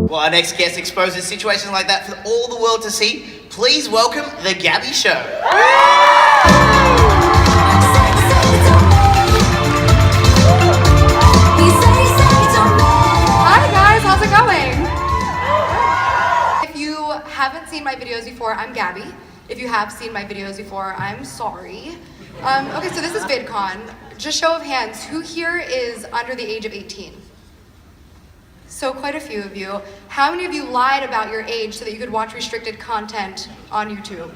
Well, our next guest exposes situations like that for all the world to see. Please welcome The Gabby Show. Hi guys, how's it going? If you haven't seen my videos before, I'm Gabby. If you have seen my videos before, I'm sorry. Okay, so this is VidCon. Just show of hands, who here is under the age of 18? So quite a few of you. How many of you lied about your age so that you could watch restricted content on YouTube?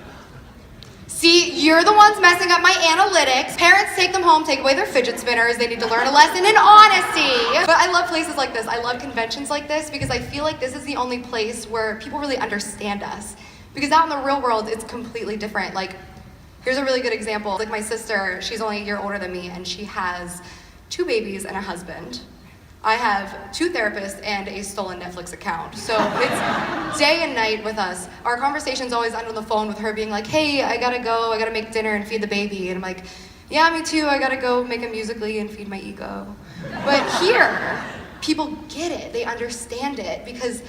See, you're the ones messing up my analytics. Parents take them home, take away their fidget spinners. They need to learn a lesson in honesty. But I love places like this. I love conventions like this because I feel like this is the only place where people really understand us. Because out in the real world, it's completely different. Like, here's a really good example. Like my sister, she's only a year older than me, and she has 2 babies and a husband. I have 2 therapists and a stolen Netflix account. So it's day and night with us. Our conversation's always end on the phone with her being like, hey, I gotta go, I gotta make dinner and feed the baby. And I'm like, yeah, me too, I gotta go make a Musical.ly and feed my ego. But here, people get it, they understand it, because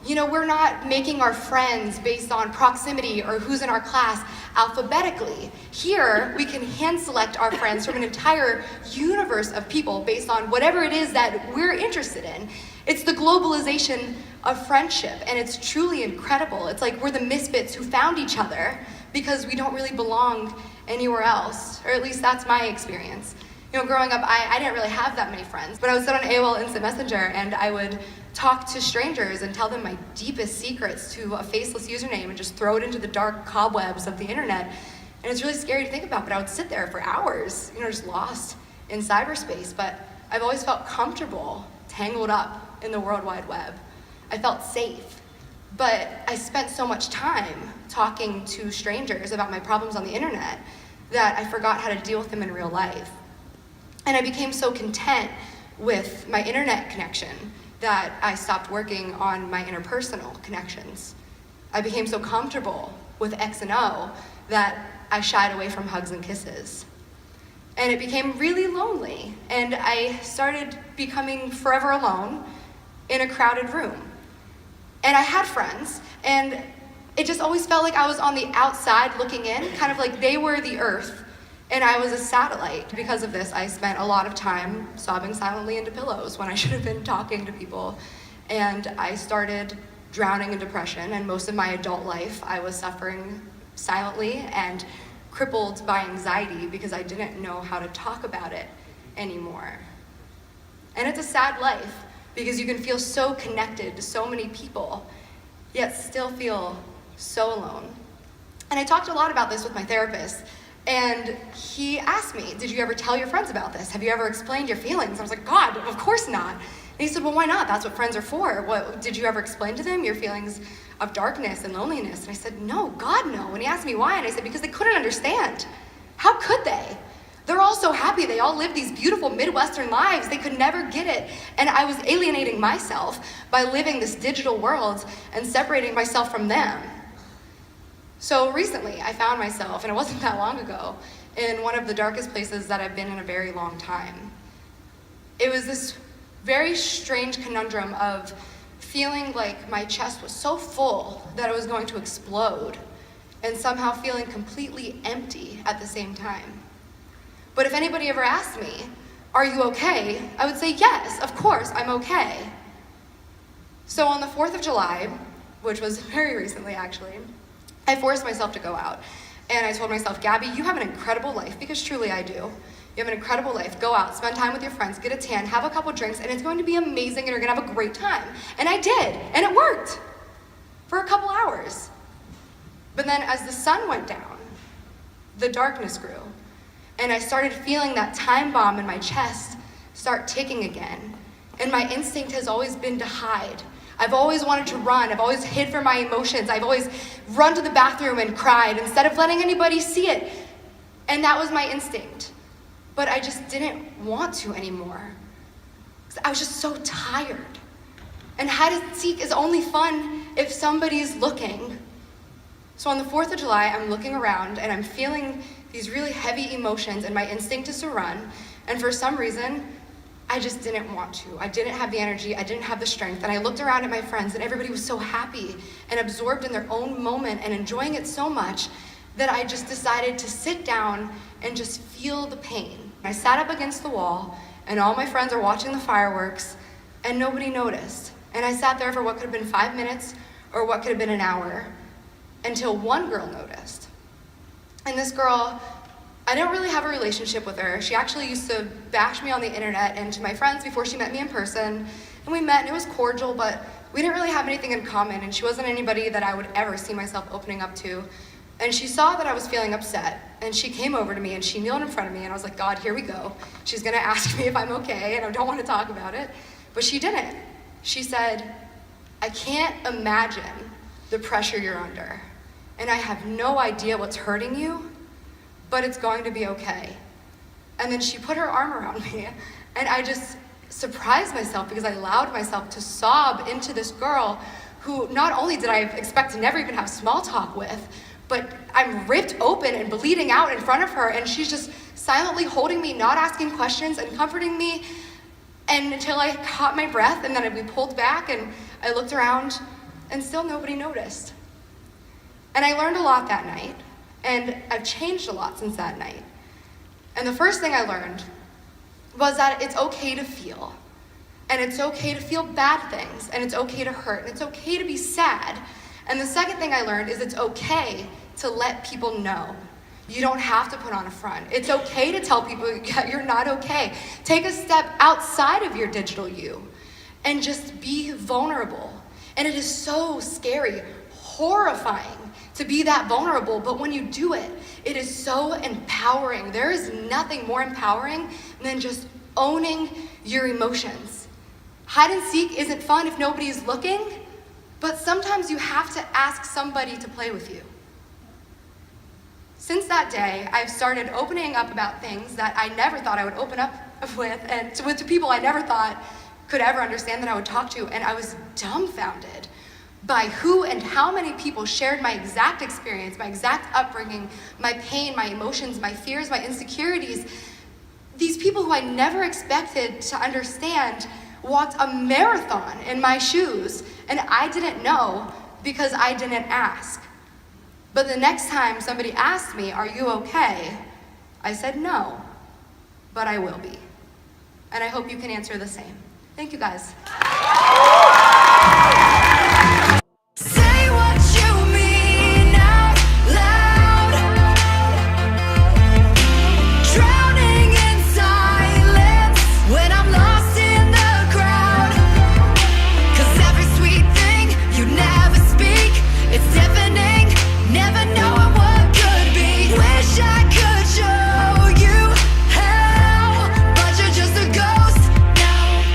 you know, we're not making our friends based on proximity or who's in our class alphabetically. Here, we can hand select our friends from an entire universe of people based on whatever it is that we're interested in. It's the globalization of friendship, and it's truly incredible. It's like we're the misfits who found each other because we don't really belong anywhere else, or at least that's my experience. You know, growing up, I didn't really have that many friends, but I would sit on AOL Instant Messenger and I would talk to strangers and tell them my deepest secrets to a faceless username and just throw it into the dark cobwebs of the internet. And it's really scary to think about, but I would sit there for hours, you know, just lost in cyberspace. But I've always felt comfortable, tangled up in the World Wide Web. I felt safe. But I spent so much time talking to strangers about my problems on the internet that I forgot how to deal with them in real life. And I became so content with my internet connection that I stopped working on my interpersonal connections. I became so comfortable with X and O that I shied away from hugs and kisses. And it became really lonely, and I started becoming forever alone in a crowded room. And I had friends, and it just always felt like I was on the outside looking in, kind of like they were the earth, and I was a satellite. Because of this, I spent a lot of time sobbing silently into pillows when I should have been talking to people. And I started drowning in depression, and most of my adult life I was suffering silently and crippled by anxiety because I didn't know how to talk about it anymore. And it's a sad life because you can feel so connected to so many people, yet still feel so alone. And I talked a lot about this with my therapist. And he asked me, did you ever tell your friends about this? Have you ever explained your feelings? I was like, God, of course not. And he said, well, why not? That's what friends are for. What, did you ever explain to them your feelings of darkness and loneliness? And I said, no, God, no. And he asked me why, and I said, because they couldn't understand. How could they? They're all so happy. They all live these beautiful Midwestern lives. They could never get it. And I was alienating myself by living this digital world and separating myself from them. So recently, I found myself, and it wasn't that long ago, in one of the darkest places that I've been in a very long time. It was this very strange conundrum of feeling like my chest was so full that it was going to explode, and somehow feeling completely empty at the same time. But if anybody ever asked me, are you okay? I would say, yes, of course, I'm okay. So on the 4th of July, which was very recently actually, I forced myself to go out, and I told myself, Gabby, you have an incredible life, because truly I do. You have an incredible life. Go out, spend time with your friends, get a tan, have a couple drinks, and it's going to be amazing, and you're gonna have a great time. And I did, and it worked for a couple hours. But then as the sun went down, the darkness grew, and I started feeling that time bomb in my chest start ticking again. And my instinct has always been to hide. I've always wanted to run. I've always hid from my emotions. I've always run to the bathroom and cried instead of letting anybody see it. And that was my instinct. But I just didn't want to anymore. I was just so tired. And hide and seek is only fun if somebody's looking. So on the 4th of July, I'm looking around and I'm feeling these really heavy emotions, and my instinct is to run. And for some reason, I just didn't want to. I didn't have the energy, I didn't have the strength, and I looked around at my friends and everybody was so happy and absorbed in their own moment and enjoying it so much that I just decided to sit down and just feel the pain. I sat up against the wall and all my friends are watching the fireworks and nobody noticed. And I sat there for what could have been 5 minutes or what could have been an hour until one girl noticed. And this girl, I didn't really have a relationship with her. She actually used to bash me on the internet and to my friends before she met me in person. And we met and it was cordial, but we didn't really have anything in common and she wasn't anybody that I would ever see myself opening up to. And she saw that I was feeling upset and she came over to me and she kneeled in front of me and I was like, God, here we go. She's gonna ask me if I'm okay and I don't want to talk about it. But she didn't. She said, I can't imagine the pressure you're under. And I have no idea what's hurting you, but it's going to be okay. And then she put her arm around me and I just surprised myself because I allowed myself to sob into this girl who not only did I expect to never even have small talk with, but I'm ripped open and bleeding out in front of her and she's just silently holding me, not asking questions and comforting me, and until I caught my breath and then we pulled back and I looked around and still nobody noticed. And I learned a lot that night and I've changed a lot since that night. And the first thing I learned was that it's okay to feel. And it's okay to feel bad things and it's okay to hurt and it's okay to be sad. And the second thing I learned is it's okay to let people know. You don't have to put on a front. It's okay to tell people you're not okay. Take a step outside of your digital you and just be vulnerable. And it is so scary, horrifying to be that vulnerable, but when you do it, it is so empowering. There is nothing more empowering than just owning your emotions. Hide and seek isn't fun if nobody's looking, but sometimes you have to ask somebody to play with you. Since that day, I've started opening up about things that I never thought I would open up with, and to people I never thought could ever understand that I would talk to, and I was dumbfounded by who and how many people shared my exact experience, my exact upbringing, my pain, my emotions, my fears, my insecurities. These people who I never expected to understand walked a marathon in my shoes, and I didn't know because I didn't ask. But the next time somebody asked me, are you okay? I said no, but I will be. And I hope you can answer the same. Thank you guys.